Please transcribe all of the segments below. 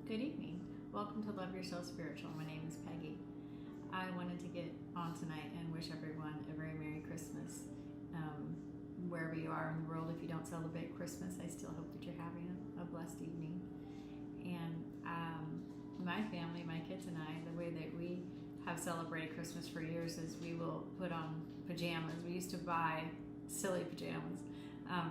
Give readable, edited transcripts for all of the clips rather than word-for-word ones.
Good evening. Welcome to Love Yourself Spiritual. My name is Peggy. I wanted to get on tonight and wish everyone a very Merry Christmas. Wherever you are in the world, if you don't celebrate Christmas, I still hope that you're having a blessed evening. And my family, my kids and I, the way that we have celebrated Christmas for years is we will put on pajamas. We used to buy silly pajamas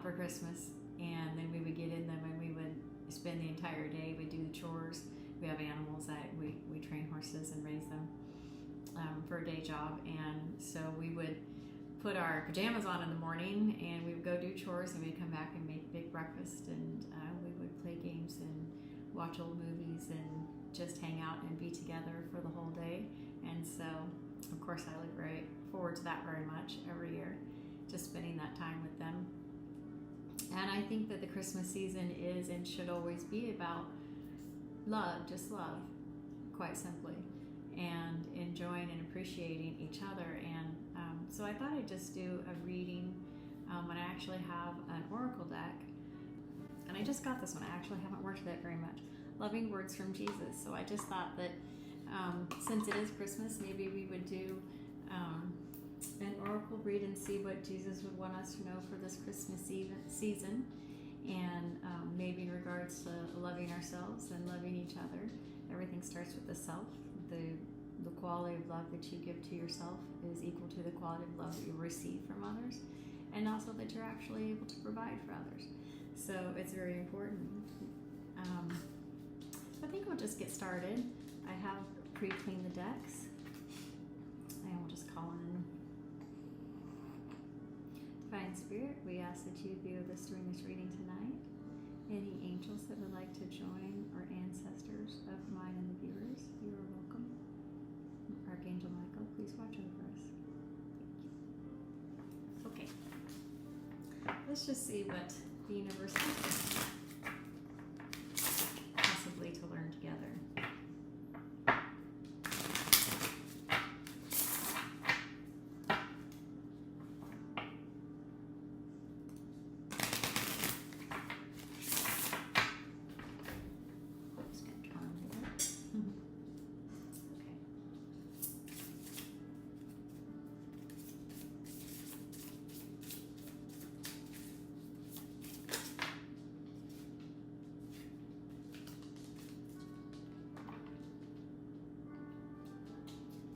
for Christmas, and then we would get in them and we would spend the entire day. We do the chores. We have animals that we train horses and raise them for a day job, and so we would put our pajamas on in the morning and we would go do chores, and we'd come back and make big breakfast, and we would play games and watch old movies and just hang out and be together for the whole day. And so of course I look very forward to that very much every year, just spending that time with them. And I think that the Christmas season is and should always be about love, just love, quite simply, and enjoying and appreciating each other. And so I thought I'd just do a reading when I actually have an oracle deck. And I just got this one. I actually haven't worked with it very much. Loving Words from Jesus. So I just thought that since it is Christmas, maybe we would do an oracle read and see what Jesus would want us to know for this Christmas season, and maybe in regards to loving ourselves and loving each other. Everything starts with the self. The quality of love that you give to yourself is equal to the quality of love that you receive from others, and also that you're actually able to provide for others. So it's very important. I think we'll just get started. I have pre-cleaned the decks, and we'll just call in. Divine Spirit, we ask that you be with us during this reading tonight. Any angels that would like to join, or ancestors of mine and the viewers, you are welcome. Archangel Michael, please watch over us. Okay. Let's just see what the universe has possibly to learn together.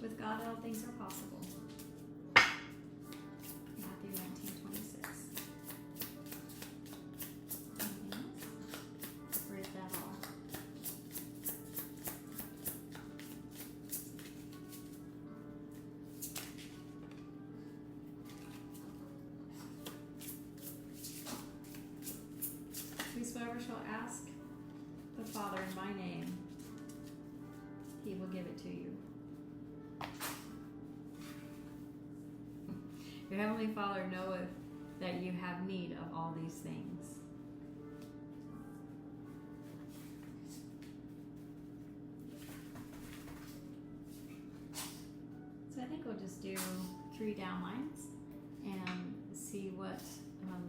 With God, all things are possible. Matthew 19:26. Anything else? Or is that all? Whosoever shall ask the Father in my name, he will give it to you. Your Heavenly Father knoweth that you have need of all these things. So I think we'll just do 3 downlines and see what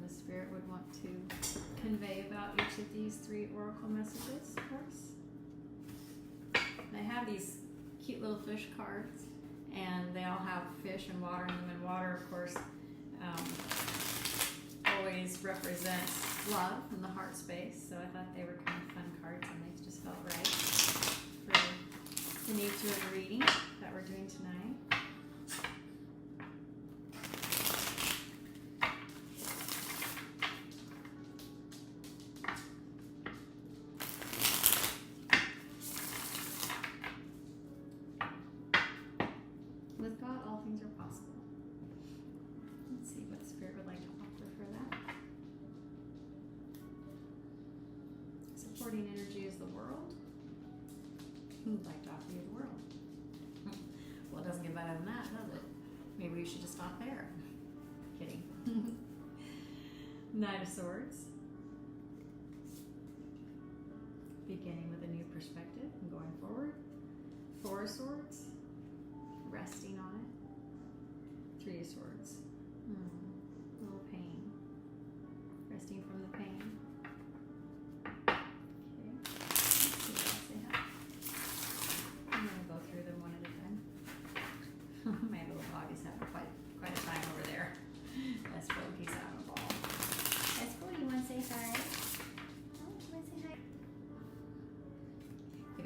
the Spirit would want to convey about each of these 3 oracle messages for us. And I have these cute little fish cards, and they all have fish and water in them, and water, of course, always represents love in the heart space, so I thought they were kind of fun cards, and they just felt right for the nature of the reading that we're doing tonight. With God, all things are possible. Let's see what Spirit would like to offer for that. Supporting energy is the world. Who would like to offer you the world? Well, it doesn't get better than that, does it? Maybe we should just stop there. Kidding. Knight of Swords. Beginning with a new perspective and going forward. 4 of Swords. Resting on it. 3 of Swords. A little pain. Resting from the pain. Okay. Let's see what else they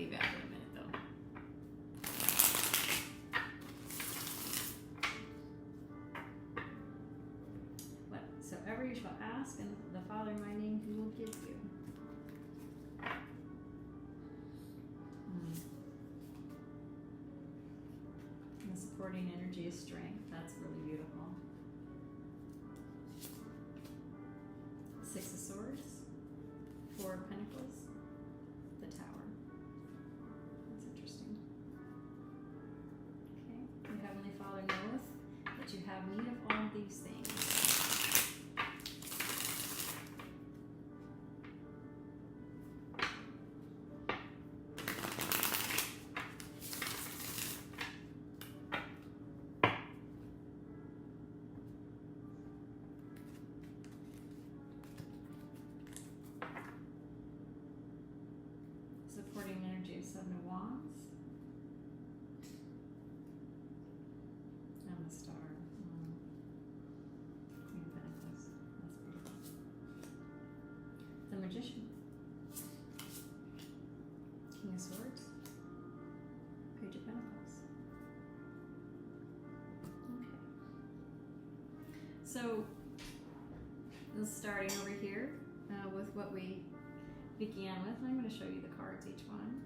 be back in a minute though. Whatsoever you shall ask in the Father in my name, He will give you. The supporting energy is strength. That's really beautiful. Six of Swords, Four of Pentacles, the Tower. That's interesting. Okay, your Heavenly Father knoweth that you have need of all these things. Supporting energy of Seven of Wands. And the Star. Queen of Pentacles. That's beautiful. The Magician. King of Swords. Page of Pentacles. Okay. So, starting over here with what we began with, and I'm going to show you the cards, each one.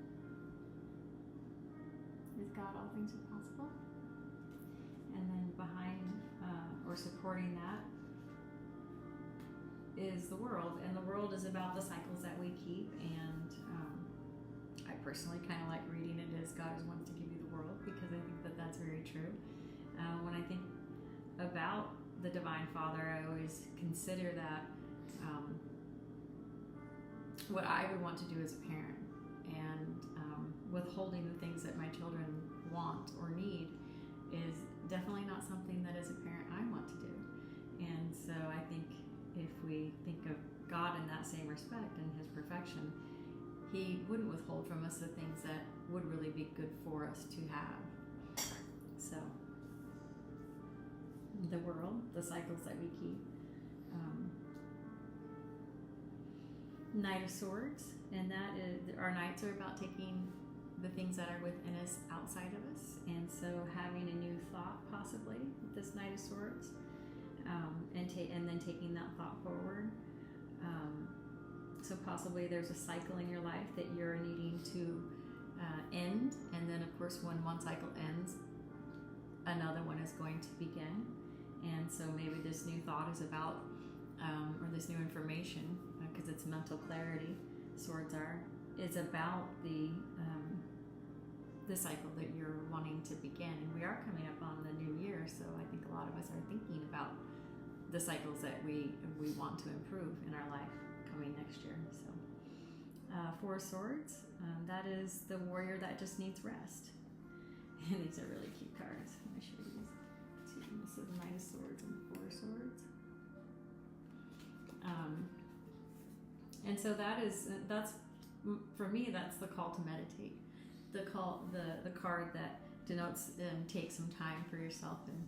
With God, all things are possible. And then behind or supporting that is the world. And the world is about the cycles that we keep. And I personally kind of like reading it as God wants to give you the world, because I think that that's very true. When I think about the Divine Father, I always consider that what I would want to do as a parent, and withholding the things that my children want or need is definitely not something that as a parent I want to do. And so I think if we think of God in that same respect and His perfection, He wouldn't withhold from us the things that would really be good for us to have. So the world, the cycles that we keep. Knight of Swords, and that is, our knights are about taking the things that are within us outside of us, and so having a new thought possibly with this Knight of Swords, and then taking that thought forward. So possibly there's a cycle in your life that you're needing to end, and then of course when one cycle ends, another one is going to begin. And so maybe this new thought is about or this new information, because it's mental clarity, swords is about the cycle that you're wanting to begin. And we are coming up on the new year, so I think a lot of us are thinking about the cycles that we want to improve in our life coming next year. So Four of Swords, that is the warrior that just needs rest. And these are really cute cards. Let me show you these. This is the Knight of Swords and Four of Swords. And so that's for me, that's the call to meditate. The card that denotes take some time for yourself and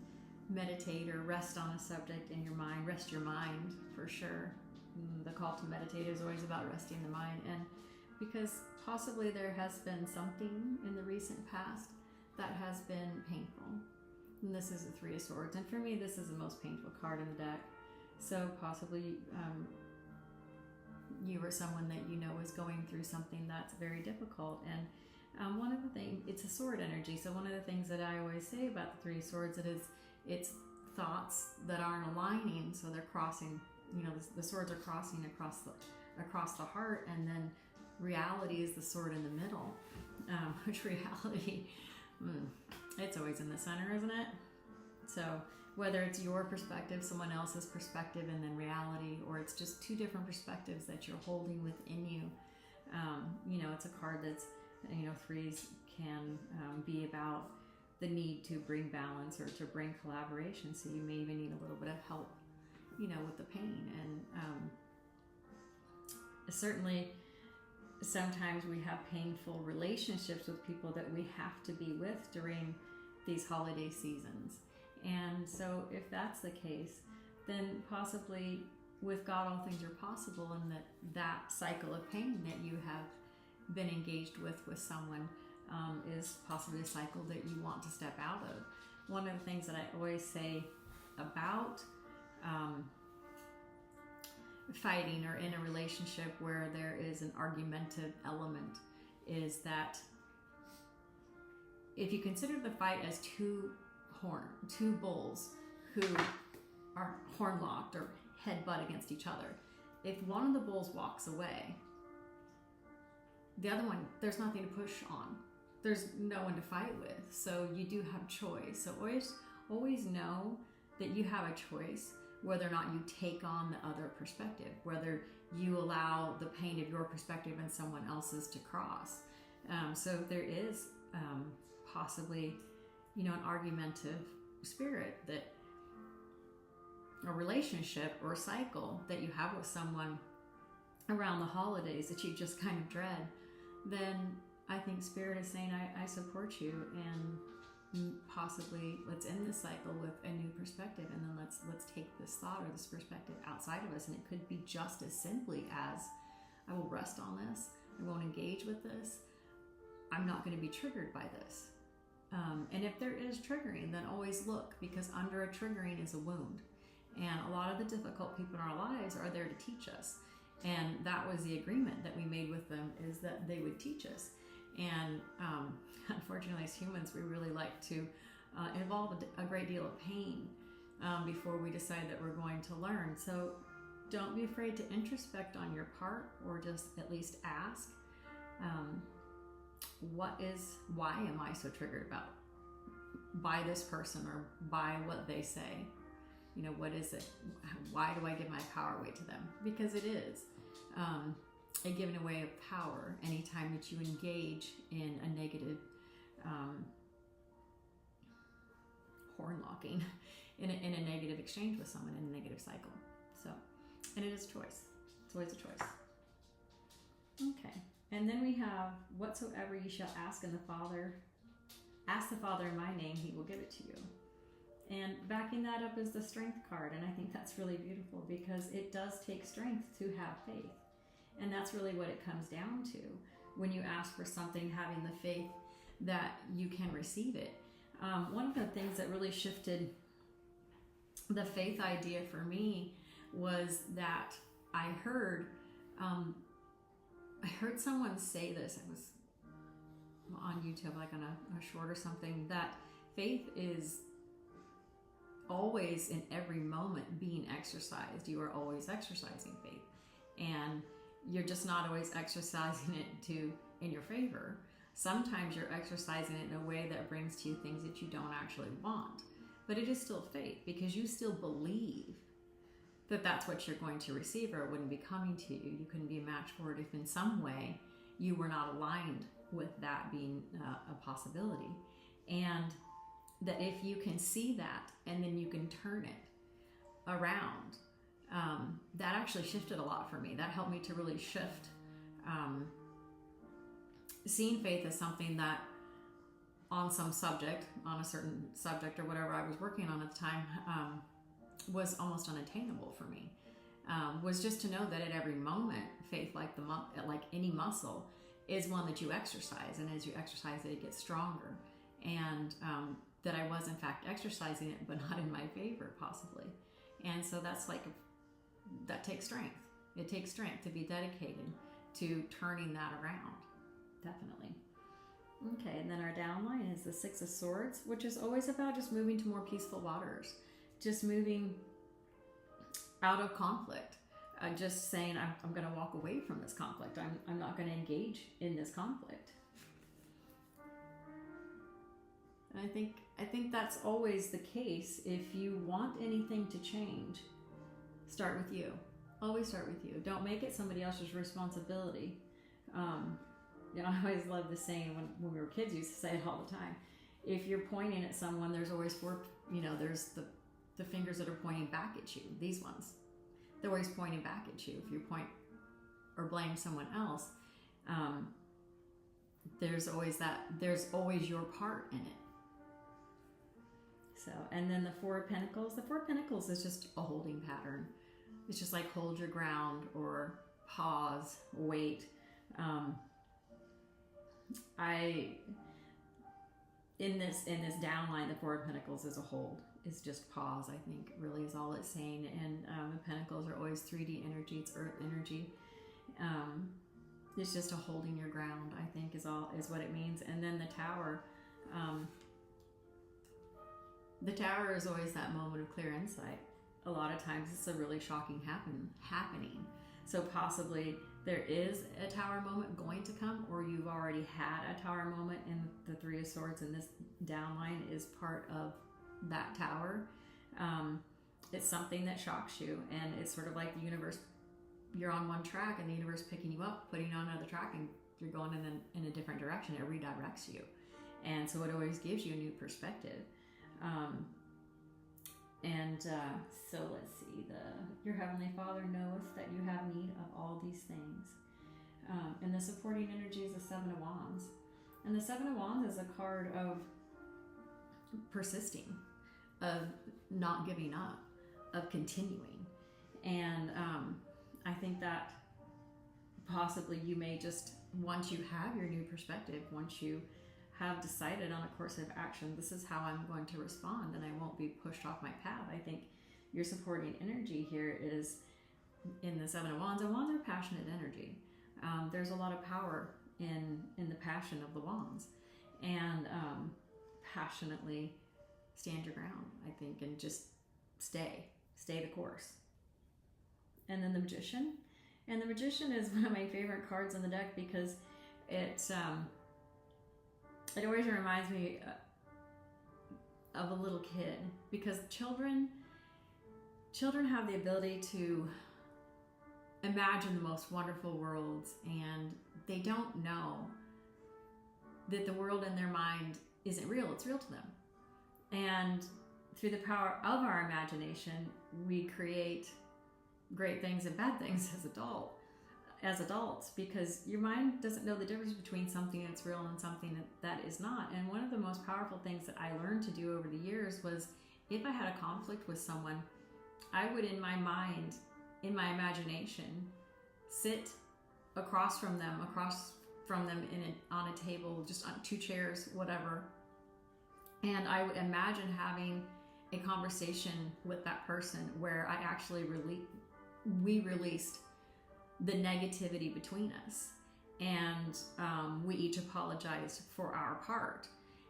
meditate or rest on a subject in your mind. Rest your mind for sure. The call to meditate is always about resting the mind, and because possibly there has been something in the recent past that has been painful. And this is the Three of Swords, and for me, this is the most painful card in the deck. So possibly you or someone that you know is going through something that's very difficult. And one of the things, it's a sword energy. So one of the things that I always say about the Three of Swords, it's thoughts that aren't aligning. So they're crossing, the swords are crossing across the heart, and then reality is the sword in the middle. Which reality, it's always in the center, isn't it? So whether it's your perspective, someone else's perspective, and then reality, or it's just two different perspectives that you're holding within you. It's a card that's, threes can be about the need to bring balance or to bring collaboration. So you may even need a little bit of help, with the pain. And certainly sometimes we have painful relationships with people that we have to be with during these holiday seasons. And so if that's the case, then possibly with God all things are possible, and that cycle of pain that you have been engaged with someone is possibly a cycle that you want to step out of. One of the things that I always say about fighting or in a relationship where there is an argumentative element is that if you consider the fight as two bulls who are horn locked or head butt against each other, if one of the bulls walks away, the other one, there's nothing to push on. There's no one to fight with. So you do have choice. So always know that you have a choice whether or not you take on the other perspective, whether you allow the pain of your perspective and someone else's to cross. So there is possibly, an argumentative spirit, that a relationship or cycle that you have with someone around the holidays that you just kind of dread, then I think Spirit is saying, I support you, and possibly let's end this cycle with a new perspective, and then let's take this thought or this perspective outside of us, and it could be just as simply as, I will rest on this, I won't engage with this, I'm not going to be triggered by this. And if there is triggering, then always look, because under a triggering is a wound. And a lot of the difficult people in our lives are there to teach us. And that was the agreement that we made with them, is that they would teach us. And unfortunately, as humans, we really like to involve a great deal of pain before we decide that we're going to learn. So don't be afraid to introspect on your part, or just at least ask, why am I so triggered by this person or by what they say? What is it? Why do I give my power away to them? Because it is a giving away of power anytime that you engage in a negative horn locking, in a negative exchange with someone, in a negative cycle. So, and it is choice. It's always a choice. Okay. And then we have, whatsoever you shall ask the Father in my name, he will give it to you. And backing that up is the strength card. And I think that's really beautiful, because it does take strength to have faith. And that's really what it comes down to. When you ask for something, having the faith that you can receive it. One of the things that really shifted the faith idea for me was that I heard someone say this. It was on YouTube, like on a short or something, that faith is always, in every moment, being exercised. You are always exercising faith, and you're just not always exercising it in your favor. Sometimes you're exercising it in a way that brings to you things that you don't actually want, but it is still faith, because you still believe that that's what you're going to receive, or it wouldn't be coming to you. You couldn't be a match for it if in some way you were not aligned with that being a possibility. And that if you can see that, and then you can turn it around, that actually shifted a lot for me. That helped me to really shift seeing faith as something that on some subject, on a certain subject or whatever I was working on at the time, was almost unattainable for me. Was just to know that at every moment, faith, like any muscle, is one that you exercise, and as you exercise it, it gets stronger. And that I was in fact exercising it, but not in my favor, possibly. And so that takes strength. It takes strength to be dedicated to turning that around. Definitely. Okay, and then our downline is the Six of Swords, which is always about just moving to more peaceful waters, just moving out of conflict, just saying, I'm going to walk away from this conflict. I'm not going to engage in this conflict. And I think that's always the case. If you want anything to change, start with you. Always start with you. Don't make it somebody else's responsibility. I always love the saying, when we were kids, we used to say it all the time. If you're pointing at someone, there's always there's the fingers that are pointing back at you. These ones, they're always pointing back at you. If you point or blame someone else, there's always your part in it. So, and then the Four of Pentacles. The Four of Pentacles is just a holding pattern. It's just like hold your ground, or pause, wait. in this downline, the Four of Pentacles is a hold. It's just pause, I think, really is all it's saying. And the Pentacles are always 3D energy. It's Earth energy. It's just a holding your ground, I think, is what it means. And then the Tower. The Tower is always that moment of clear insight. A lot of times it's a really shocking happening. So possibly there is a Tower moment going to come, or you've already had a Tower moment, and the Three of Swords in this downline is part of that Tower. It's something that shocks you, and it's sort of like the universe. You're on one track and the universe picking you up, putting you on another track, and you're going in a different direction. It redirects you. And so it always gives you a new perspective. So let's see, your Heavenly Father knoweth that you have need of all these things. And the supporting energy is the Seven of Wands. And the Seven of Wands is a card of persisting, of not giving up, of continuing. And I think that possibly you may just, once you have your new perspective, once you have decided on a course of action, this is how I'm going to respond, and I won't be pushed off my path. I think your supporting energy here is in the Seven of Wands, and Wands are passionate energy. There's a lot of power in the passion of the Wands, and passionately stand your ground, I think, and just stay the course. And then the Magician. And the Magician is one of my favorite cards in the deck because it always reminds me of a little kid, because children have the ability to imagine the most wonderful worlds, and they don't know that the world in their mind isn't real, it's real to them. And through the power of our imagination, we create great things and bad things as adults, because your mind doesn't know the difference between something that's real and something that is not. And one of the most powerful things that I learned to do over the years was, if I had a conflict with someone, I would, in my mind, in my imagination, sit across from them on a table, just on 2 chairs, whatever, and I would imagine having a conversation with that person where I actually released the negativity between us, and we each apologized for our part.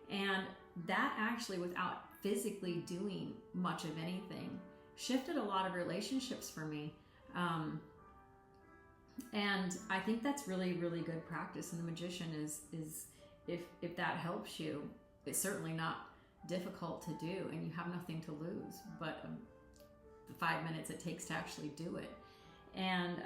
And that actually, without physically doing much of anything, shifted a lot of relationships for me. And I think that's really, really good practice. And the Magician is if that helps you, it's certainly not difficult to do, and you have nothing to lose but the 5 minutes it takes to actually do it. And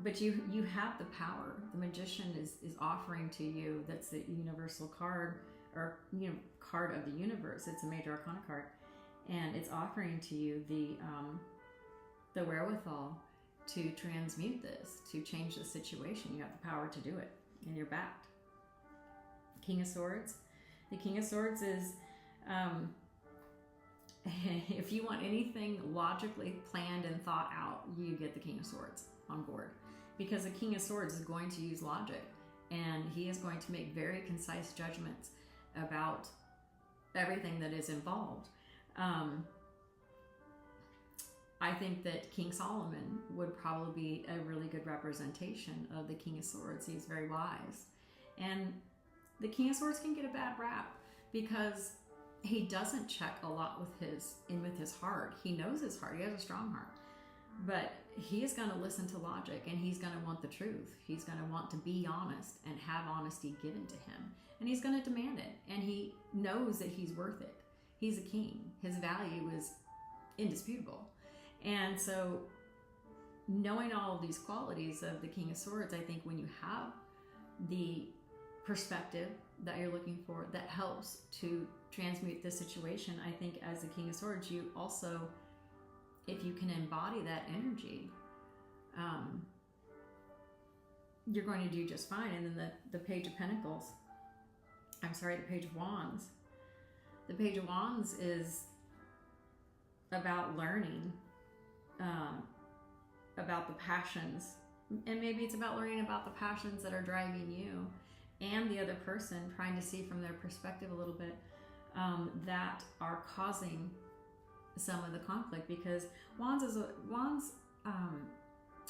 but you have the power. The Magician is offering to you, that's the universal card, or card of the universe. It's a major arcana card, and it's offering to you the wherewithal to transmute this, to change the situation. You have the power to do it, and you're backed. King of Swords. The King of Swords is if you want anything logically planned and thought out, you get the King of Swords on board, because the King of Swords is going to use logic, and he is going to make very concise judgments about everything that is involved. I think that King Solomon would probably be a really good representation of the King of Swords. He's very wise, and the King of Swords can get a bad rap because he doesn't check a lot with his heart. He knows his heart. He has a strong heart. But he is going to listen to logic, and he's going to want the truth. He's going to want to be honest and have honesty given to him. And he's going to demand it. And he knows that he's worth it. He's a king. His value is indisputable. And so, knowing all of these qualities of the King of Swords, I think when you have the perspective that you're looking for that helps to transmute the situation, I think as the King of Swords, you also, if you can embody that energy, you're going to do just fine. And then the Page of Pentacles, the Page of Wands. The Page of Wands is about learning about the passions, and maybe it's about learning about the passions that are driving you, and the other person, trying to see from their perspective a little bit, that are causing some of the conflict, because Wands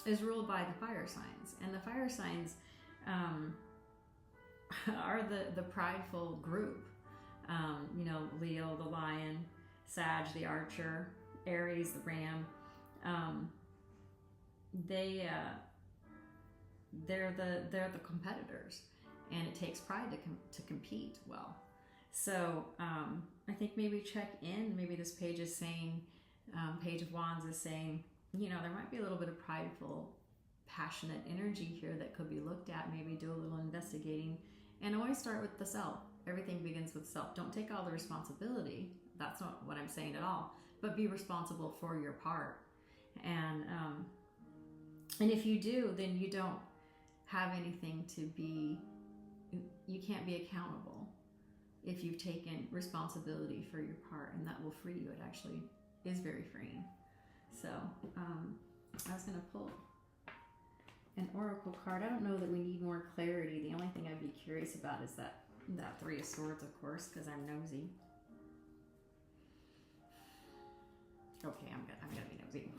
is ruled by the fire signs, and the fire signs are the prideful group. Leo the lion, Sag the archer, Aries the ram. They're the competitors, and it takes pride to compete well. So I think maybe check in. Maybe this page is saying, Page of Wands is saying, there might be a little bit of prideful, passionate energy here that could be looked at. Maybe do a little investigating, and always start with the self. Everything begins with self. Don't take all the responsibility. That's not what I'm saying at all. But be responsible for your part. And if you do, then you don't have anything to be. You can't be accountable if you've taken responsibility for your part, and that will free you. It actually is very freeing. So I was going to pull an oracle card. I don't know that we need more clarity. The only thing I'd be curious about is that Three of Swords, of course, because I'm nosy. Okay, I'm gonna be nosy.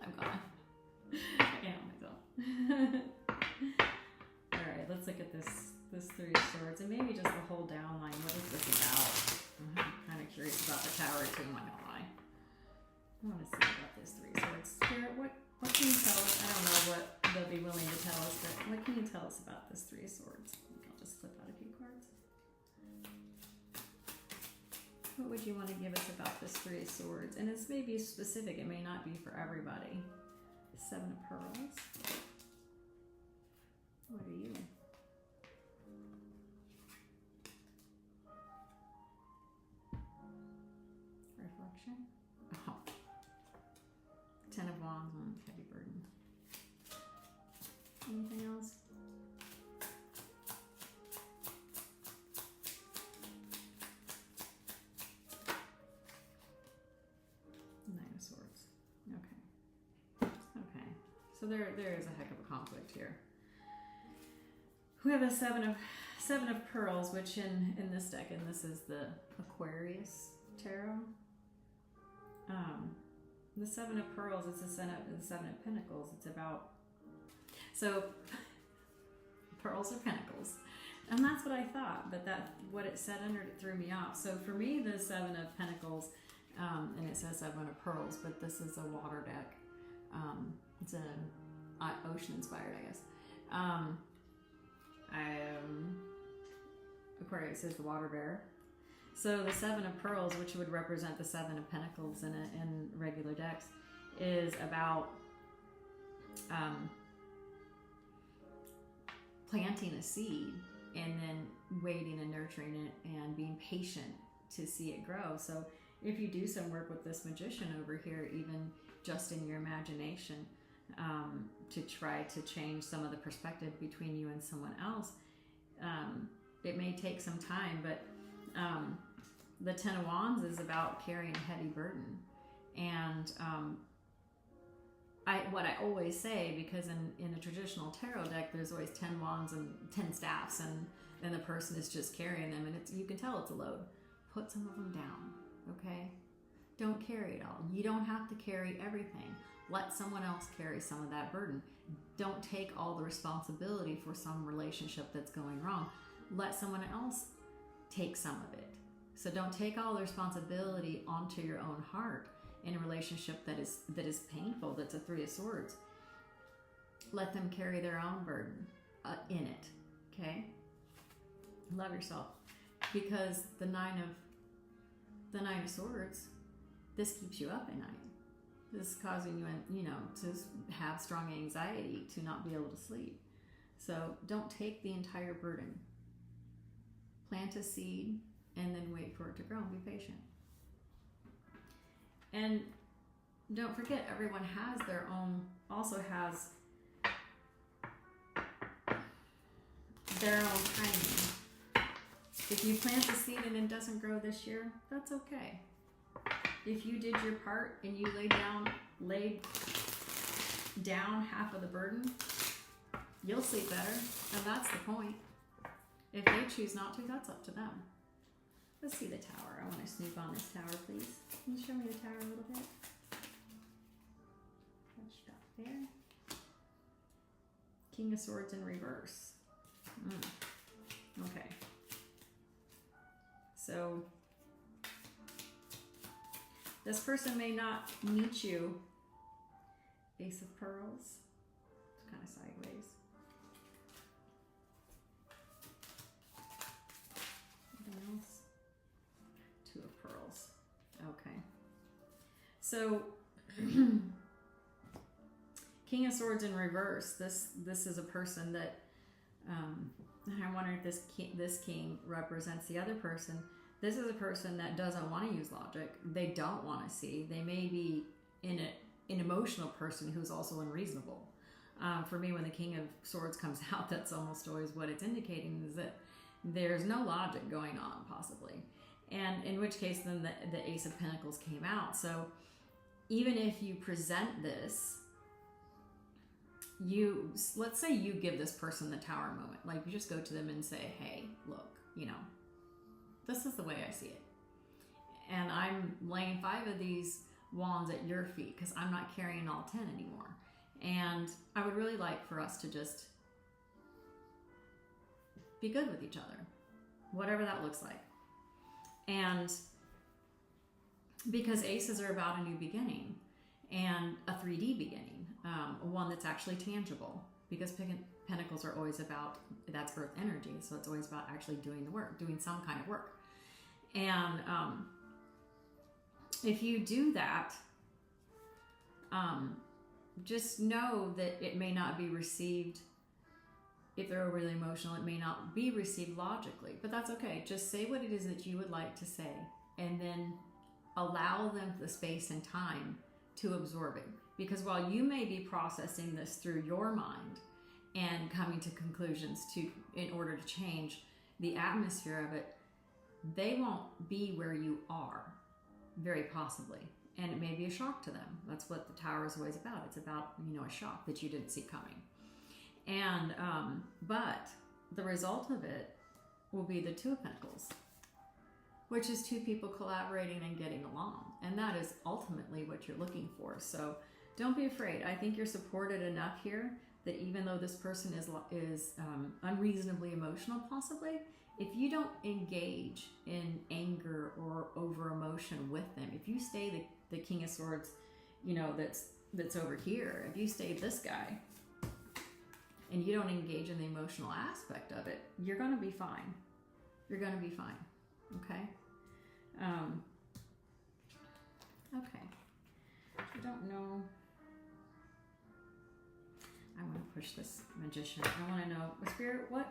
I'm gone. I can't help myself. All right, let's look at this Three of Swords, and maybe just the whole downline. What is this about? I'm kind of curious about the Tower too. I'm not gonna lie. I want to see about this Three of Swords. Spirit, what can you tell us? I don't know what they'll be willing to tell us, but what can you tell us about this Three of Swords? I'll just flip out a few cards. What would you want to give us about this Three of Swords? And it's maybe specific. It may not be for everybody. Seven of Pearls. What are you? Reflection. Oh. Ten of Wands on heavy burden. Anything else? Nine of Swords. Okay. So there is a heck of a conflict here. We have a seven of Pearls, which in this deck, and this is the Aquarius tarot. The Seven of Pearls, it's the Seven of Pentacles. It's about, so pearls are pentacles, and that's what I thought, but what it said under it threw me off. So for me, the Seven of Pentacles, and it says Seven of Pearls, but this is a water deck. It's an ocean inspired, I guess. Aquarius is the water bear. So the Seven of Pearls, which would represent the Seven of Pentacles in regular decks, is about planting a seed and then waiting and nurturing it and being patient to see it grow. So if you do some work with this Magician over here, even just in your imagination, to try to change some of the perspective between you and someone else, it may take some time, but the Ten of Wands is about carrying a heavy burden. And what I always say, because in a traditional tarot deck, there's always 10 wands and 10 staffs, and then the person is just carrying them, and you can tell it's a load. Put some of them down, okay? Don't carry it all. You don't have to carry everything. Let someone else carry some of that burden. Don't take all the responsibility for some relationship that's going wrong. Let someone else take some of it. So don't take all the responsibility onto your own heart in a relationship that is painful, that's a Three of Swords. Let them carry their own burden in it, okay? Love yourself. Because the Nine of Swords, this keeps you up at night. This is causing you, to have strong anxiety, to not be able to sleep. So don't take the entire burden. Plant a seed and then wait for it to grow and be patient. And don't forget, everyone has also has their own timing. If you plant the seed and it doesn't grow this year, that's okay. If you did your part and you laid down half of the burden, you'll sleep better, and that's the point. If they choose not to, that's up to them. Let's see the tower. I want to snoop on this tower, please. Can you show me the tower a little bit? What you got there? King of Swords in reverse. Okay. So this person may not meet you. Ace of Pearls. It's kind of sideways. Anything else? Two of Pearls. Okay. So King of Swords in reverse. This is a person that I wonder if this king represents the other person. This is a person that doesn't want to use logic. They don't want to see. They may be an emotional person who's also unreasonable. For me, when the King of Swords comes out, that's almost always what it's indicating, is that there's no logic going on, possibly. And in which case, then the Ace of Pentacles came out. So even if you present this, let's say you give this person the Tower moment. Like, you just go to them and say, hey, look, this is the way I see it. And I'm laying 5 of these wands at your feet because I'm not carrying all 10 anymore. And I would really like for us to just be good with each other, whatever that looks like. And because aces are about a new beginning and a 3D beginning, one that's actually tangible, because Pentacles are always about, that's earth energy, so it's always about actually doing the work, doing some kind of work. And if you do that, just know that it may not be received. If they're overly emotional, it may not be received logically, but that's okay. Just say what it is that you would like to say, and then allow them the space and time to absorb it. Because while you may be processing this through your mind and coming to conclusions in order to change the atmosphere of it, they won't be where you are, very possibly. And it may be a shock to them. That's what the Tower is always about. It's about, a shock that you didn't see coming. And, but the result of it will be the Two of Pentacles, which is 2 people collaborating and getting along. And that is ultimately what you're looking for. So don't be afraid. I think you're supported enough here that even though this person is unreasonably emotional, possibly, if you don't engage in anger or over emotion with them, if you stay the King of Swords, that's over here, if you stay this guy and you don't engage in the emotional aspect of it, you're going to be fine. You're going to be fine. Okay? Okay. I don't know. I want to push this Magician. I want to know, Spirit, what?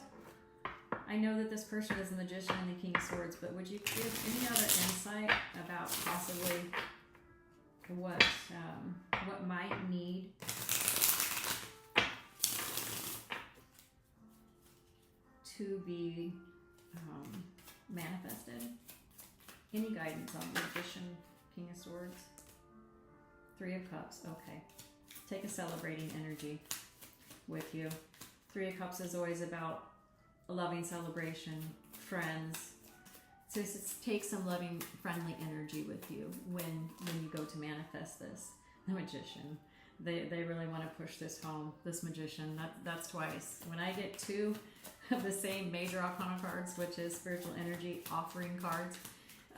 I know that this person is the Magician and the King of Swords, but would you give any other insight about possibly what might need to be manifested? Any guidance on the Magician, King of Swords? 3 of Cups, okay. Take a celebrating energy with you. 3 of Cups is always about a loving celebration, friends. So take some loving, friendly energy with you when you go to manifest this. The Magician. They really want to push this home, this Magician. That's twice. When I get 2 of the same major arcana cards, which is spiritual energy offering cards,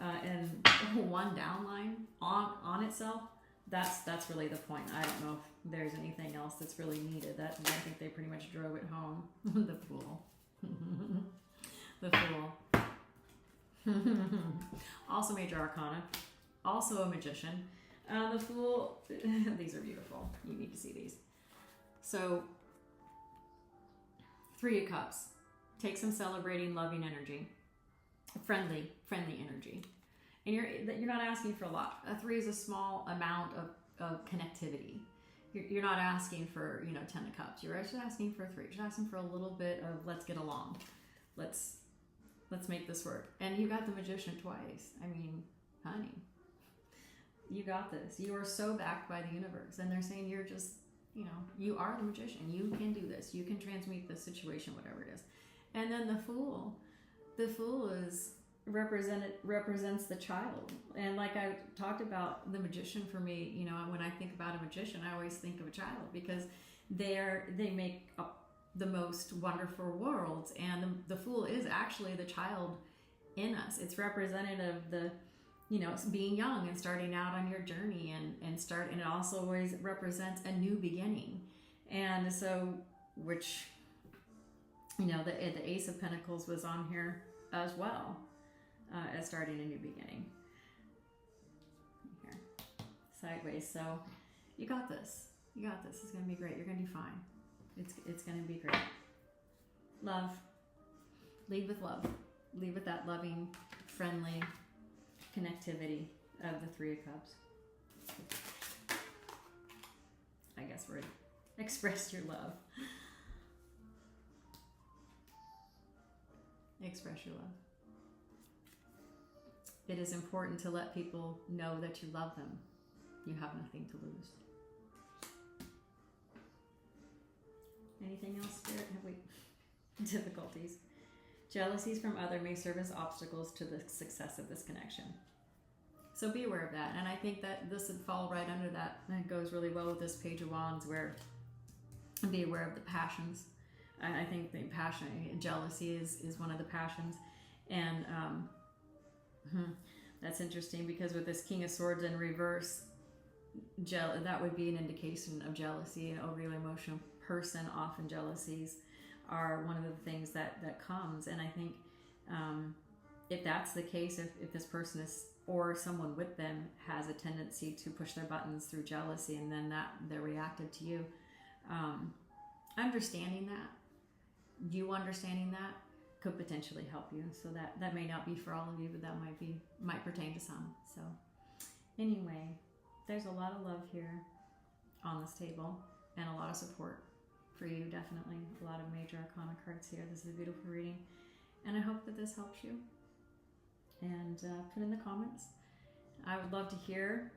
and 1 downline on itself, that's really the point. I don't know if there's anything else that's really needed. I think they pretty much drove it home. The Fool. The Fool. Also major arcana. Also a Magician. The Fool. These are beautiful. You need to see these. So 3 of Cups. Take some celebrating, loving energy. Friendly energy. And you're not asking for a lot. A 3 is a small amount of connectivity. You're not asking for 10 of Cups. You're just asking for 3. You're just asking for a little bit of let's get along. Let's make this work. And you got the Magician twice. I mean, honey, you got this. You are so backed by the universe, and they're saying you're just you are the Magician. You can do this. You can transmute this situation, whatever it is. And then the Fool represents the child. And like I talked about the magician, for me, you know, when I think about a magician, I always think of a child, because they make up the most wonderful worlds, and the Fool is actually the child in us. It's representative of the, you know, being young and starting out on your journey, and it also always represents a new beginning. And so, which, you know, the Ace of Pentacles was on here as well, as starting a new beginning. Here, sideways. So you got this. You got this. It's going to be great. You're going to do fine. It's going to be great. Love. Lead with love. Lead with that loving, friendly connectivity of the Three of Cups. I guess we're express your love. Express your love. It is important to let people know that you love them. You have nothing to lose. Anything else, Spirit? Have we difficulties? Jealousies from other may serve as obstacles to the success of this connection. So be aware of that. And I think that this would fall right under that. And it goes really well with this Page of Wands, where be aware of the passions. And I think the passion, jealousy is one of the passions. And that's interesting, because with this King of Swords in reverse, that would be an indication of jealousy. An overly emotional person, often jealousies are one of the things that comes. And I think if that's the case, if this person is, or someone with them, has a tendency to push their buttons through jealousy, and then that they're reactive to you, understanding that, you understanding that, could potentially help you. So that may not be for all of you, but that might pertain to some. So anyway, there's a lot of love here on this table, and a lot of support for you, definitely. A lot of major arcana cards here. This is a beautiful reading, and I hope that this helps you. And put in the comments. I would love to hear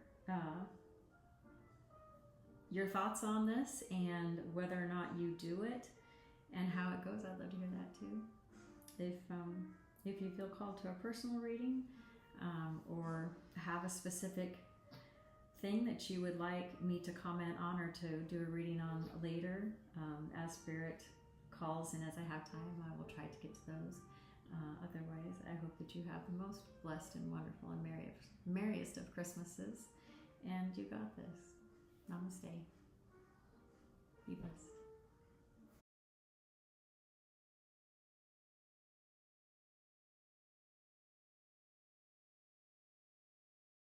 your thoughts on this, and whether or not you do it, and how it goes. I'd love to hear that too. If you feel called to a personal reading, or have a specific thing that you would like me to comment on or to do a reading on later, as Spirit calls and as I have time, I will try to get to those. Otherwise, I hope that you have the most blessed and wonderful and merriest of Christmases, and you got this. Namaste. Be blessed.